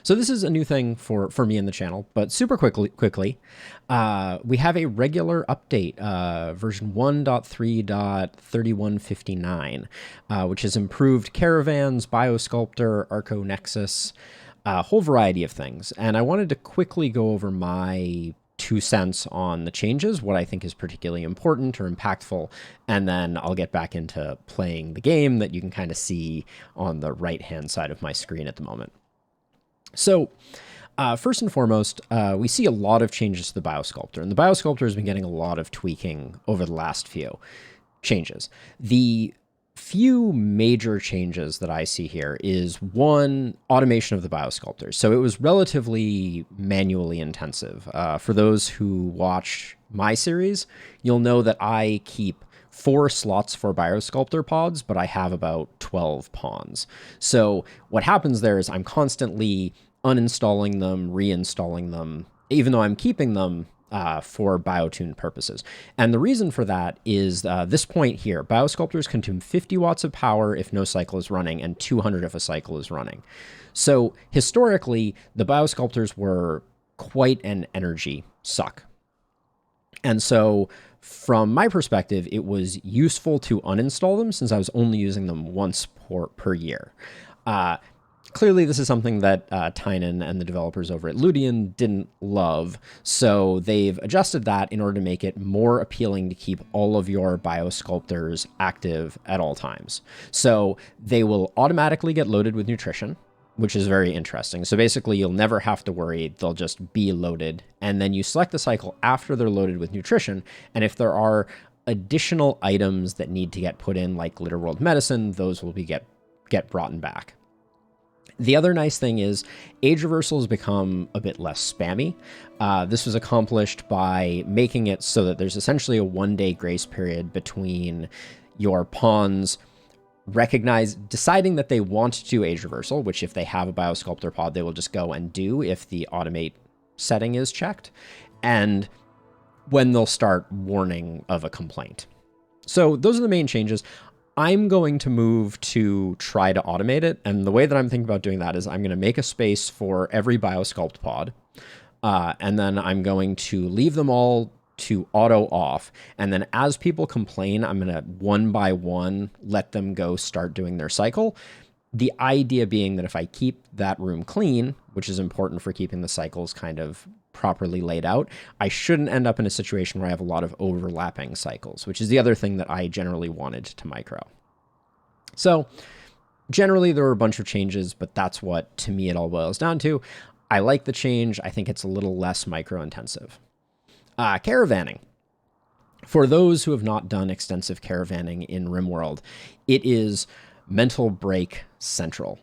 So this is a new thing for me in the channel, but super quickly, we have a regular update, version 1.3.3159, which has improved caravans, Biosculptor, Arco Nexus, a whole variety of things. And I wanted to quickly go over my 2 cents on the changes, what I think is particularly important or impactful, and then I'll get back into playing the game that you can kind of see on the right-hand side of my screen at the moment. So first and foremost, we see a lot of changes to the Biosculptor, and the Biosculptor has been getting a lot of tweaking over the last few changes. The few major changes that I see here is one, automation of the Biosculptor. So it was relatively manually intensive. For those who watch my series, you'll know that I keep 4 slots for Biosculptor pods, but I have about 12 pawns. So what happens there is I'm constantly uninstalling them, reinstalling them, even though I'm keeping them for biotune purposes. And the reason for that is this point here. Biosculptors consume 50 watts of power if no cycle is running and 200 if a cycle is running. So historically, the Biosculptors were quite an energy suck. And so from my perspective, it was useful to uninstall them since I was only using them once per year. Clearly, this is something that Tynan and the developers over at Ludian didn't love, so they've adjusted that in order to make it more appealing to keep all of your Biosculptors active at all times. So they will automatically get loaded with nutrition, which is very interesting. So basically, you'll never have to worry. They'll just be loaded, and then you select the cycle after they're loaded with nutrition, and if there are additional items that need to get put in, like Glitterworld Medicine, those will be get brought back. The other nice thing is age reversal has become a bit less spammy. This was accomplished by making it so that there's essentially a 1-day grace period between your pawns deciding that they want to do age reversal, which if they have a Biosculptor pod, they will just go and do if the automate setting is checked, and when they'll start warning of a complaint. So those are the main changes. I'm going to move to try to automate it. And the way that I'm thinking about doing that is I'm going to make a space for every Biosculpt pod. And then I'm going to leave them all to auto off. And then as people complain, I'm going to one by one let them go start doing their cycle. The idea being that if I keep that room clean, which is important for keeping the cycles kind of properly laid out, I shouldn't end up in a situation where I have a lot of overlapping cycles, which is the other thing that I generally wanted to micro. So generally there were a bunch of changes, but that's what, to me, it all boils down to. I like the change. I think it's a little less micro intensive. Caravanning. For those who have not done extensive caravanning in RimWorld, it is mental break central.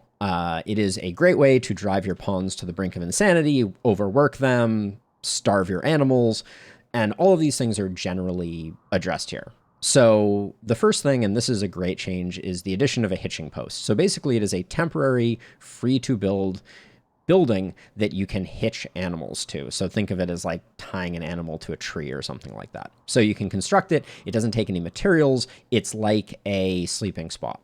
It is a great way to drive your pawns to the brink of insanity, overwork them, starve your animals, and all of these things are generally addressed here. So the first thing, and this is a great change, is the addition of a hitching post. So basically it is a temporary free-to-build building that you can hitch animals to. So think of it as like tying an animal to a tree or something like that. So you can construct it. It doesn't take any materials. It's like a sleeping spot,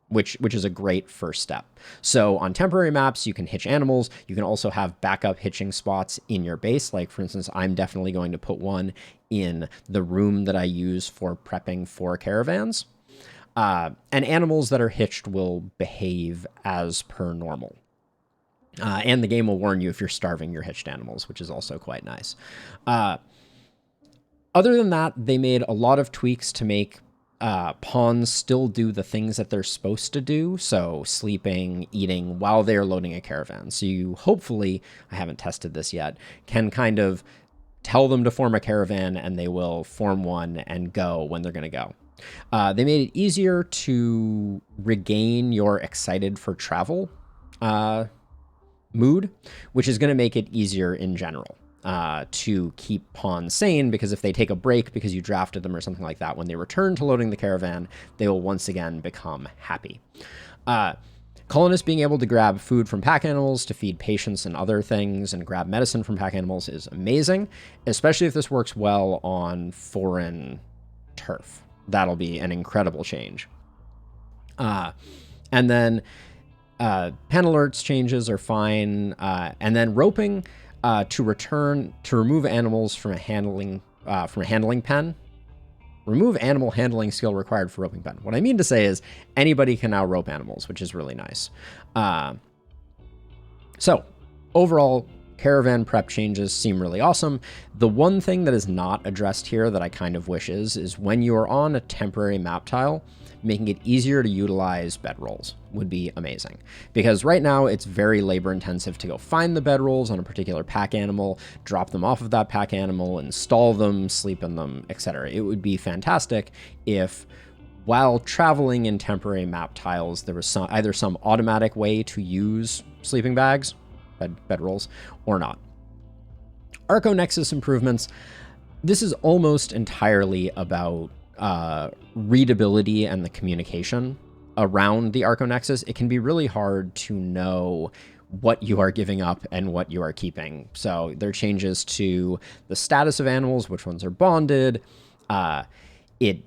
which is a great first step. So on temporary maps, you can hitch animals. You can also have backup hitching spots in your base. Like, for instance, I'm definitely going to put one in the room that I use for prepping for caravans. And animals that are hitched will behave as per normal. And the game will warn you if you're starving your hitched animals, which is also quite nice. Other than that, they made a lot of tweaks to make pawns still do the things that they're supposed to do. So sleeping, eating while they're loading a caravan. So you hopefully, I haven't tested this yet, can kind of tell them to form a caravan and they will form one and go when they're going to go. They made it easier to regain your excited for travel mood, which is going to make it easier in general to keep pawns sane, because if they take a break because you drafted them or something like that, when they return to loading the caravan, they will once again become happy. Colonists being able to grab food from pack animals to feed patients and other things and grab medicine from pack animals is amazing, especially if this works well on foreign turf. That'll be an incredible change. And then Pen alerts changes are fine. And then roping to remove animals from a handling pen. Remove animal handling skill required for roping pen. What I mean to say is anybody can now rope animals, which is really nice. So overall, caravan prep changes seem really awesome. The one thing that is not addressed here that I kind of wish is when you are on a temporary map tile, making it easier to utilize bedrolls would be amazing. Because right now it's very labor intensive to go find the bedrolls on a particular pack animal, drop them off of that pack animal, install them, sleep in them, etc. It would be fantastic if while traveling in temporary map tiles, there was either some automatic way to use sleeping bags, bedrolls, or not. Arco-Nexus improvements. This is almost entirely about readability and the communication around the Arco-Nexus. It can be really hard to know what you are giving up and what you are keeping. So there are changes to the status of animals, which ones are bonded. It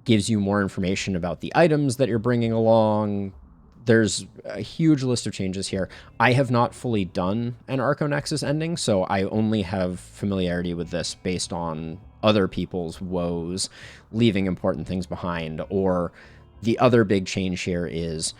gives you more information about the items that you're bringing along. There's a huge list of changes here. I have not fully done an Arco-Nexus ending, so I only have familiarity with this based on other people's woes, leaving important things behind. Or the other big change here is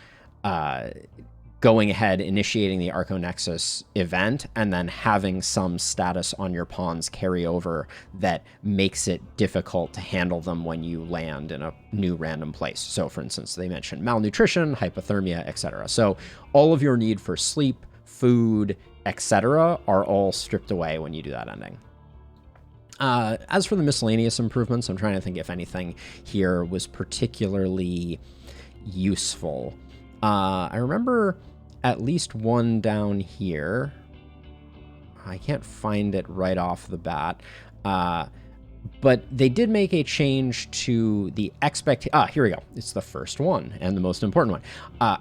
going ahead, initiating the Arco-Nexus event, and then having some status on your pawns carry over that makes it difficult to handle them when you land in a new random place. So for instance, they mentioned malnutrition, hypothermia, etc. So all of your need for sleep, food, etc. are all stripped away when you do that ending. As for the miscellaneous improvements, I'm trying to think if anything here was particularly useful. I remember at least one down here. I can't find it right off the bat. But they did make a change to the here we go. It's the first one and the most important one.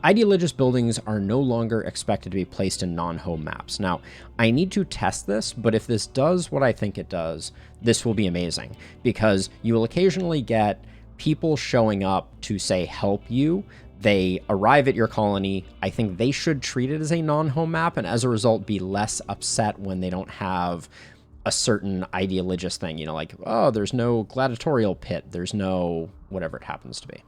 Ideologist buildings are no longer expected to be placed in non-home maps. Now, I need to test this, but if this does what I think it does, this will be amazing, because you will occasionally get people showing up to say help you. They arrive at your colony. I think they should treat it as a non-home map, and as a result be less upset when they don't have a certain ideologist thing, you know, like, oh, there's no gladiatorial pit, there's no whatever it happens to be.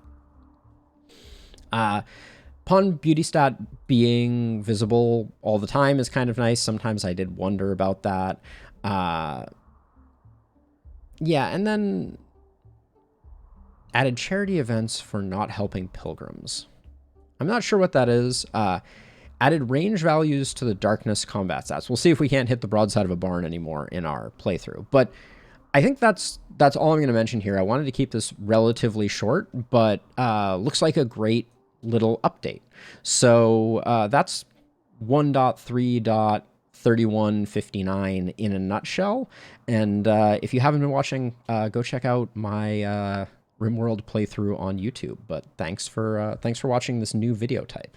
Pawn beauty stat being visible all the time is kind of nice. Sometimes I did wonder about that. Yeah, and then added charity events for not helping pilgrims. I'm not sure what that is. Added range values to the darkness combat stats. We'll see if we can't hit the broadside of a barn anymore in our playthrough. But I think that's all I'm going to mention here. I wanted to keep this relatively short, but looks like a great little update. So that's 1.3.3159 in a nutshell. And if you haven't been watching, go check out my RimWorld playthrough on YouTube. But thanks for watching this new video type.